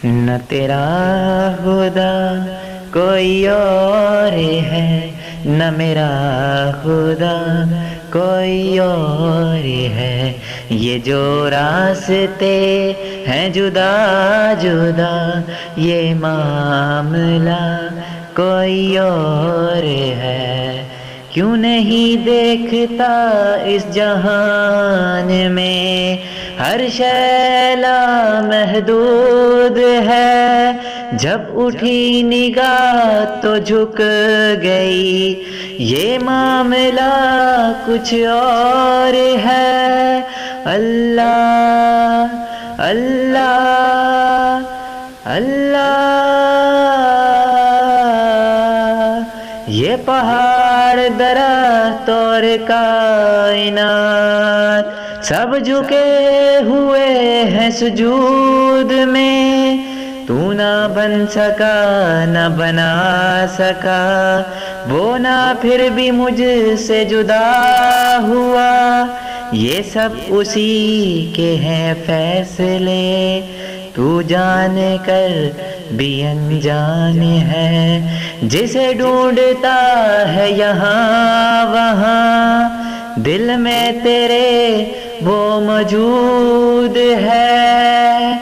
نہ تیرا خدا کوئی اور ہے، نہ میرا خدا کوئی اور ہے، یہ جو راستے ہیں جدا جدا، یہ معاملہ کوئی اور ہے۔ کیوں نہیں دیکھتا اس جہان میں ہر شے لامحدود ہے، جب اٹھی نگاہ تو جھک گئی، یہ معاملہ کچھ اور ہے۔ اللہ اللہ اللہ، یہ پہاڑ درخت اور کائنات سب جھکے ہوئے ہیں سجود میں، تو نہ بن سکا نہ بنا سکا، وہ نہ پھر بھی مجھ سے جدا ہوا، یہ سب اسی کے ہیں فیصلے، تو جان کر بھی انجان ہے، جسے ڈھونڈتا ہے یہاں وہاں، دل میں تیرے وہ موجود ہے۔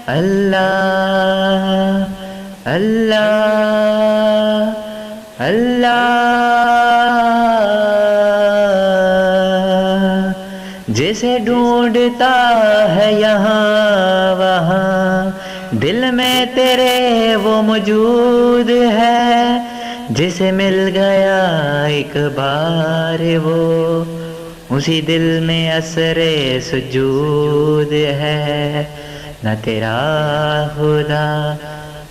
اللہ اللہ اللہ، جسے ڈھونڈتا ہے یہاں وہاں، دل میں تیرے وہ موجود ہے، جسے مل گیا ایک بار وہ، اسی دل میں اثر سجود ہے۔ نہ تیرا خدا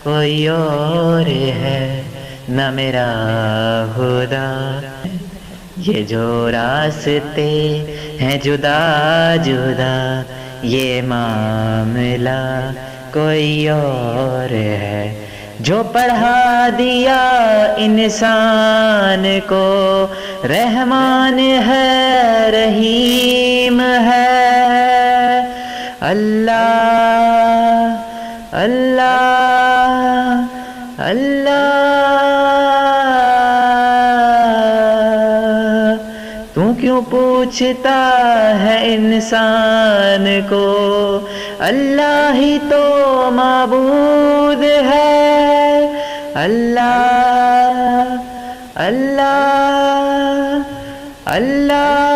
کوئی اور ہے، نہ میرا خدا، یہ جو راستے ہیں جدا جدا، یہ معاملہ کوئی اور ہے۔ جو پڑھا دیا انسان کو رحمان ہے رحیم ہے۔ اللہ اللہ اللہ، تو کیوں پوچھتا ہے انسان کو، اللہ ہی تو معبود ہے۔ اللہ اللہ اللہ،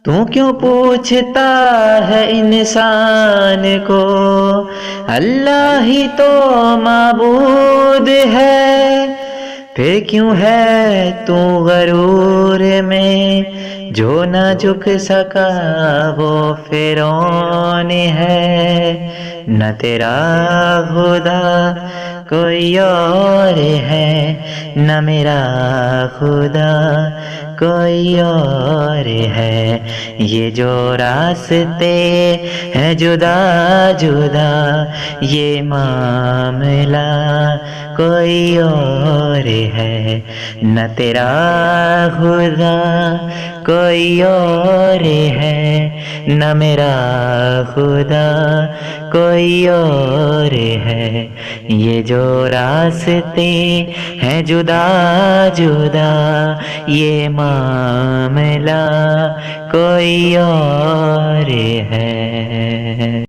تو کیوں پوچھتا ہے انسان کو، اللہ ہی تو معبود ہے، پھر کیوں ہے تو غرور میں، جو نہ جھک سکا وہ فرعون ہے۔ نہ تیرا خدا کوئی اور ہے، نہ میرا خدا کوئی اور ہے، یہ جو راستے ہیں جدا جدا، یہ معاملہ کوئی اور ہے۔ نہ تیرا خدا کوئی اور ہے، نہ میرا خدا کوئی اور ہے، یہ جو راستے ہیں جدا جدا، یہ معاملہ کوئی اور ہے۔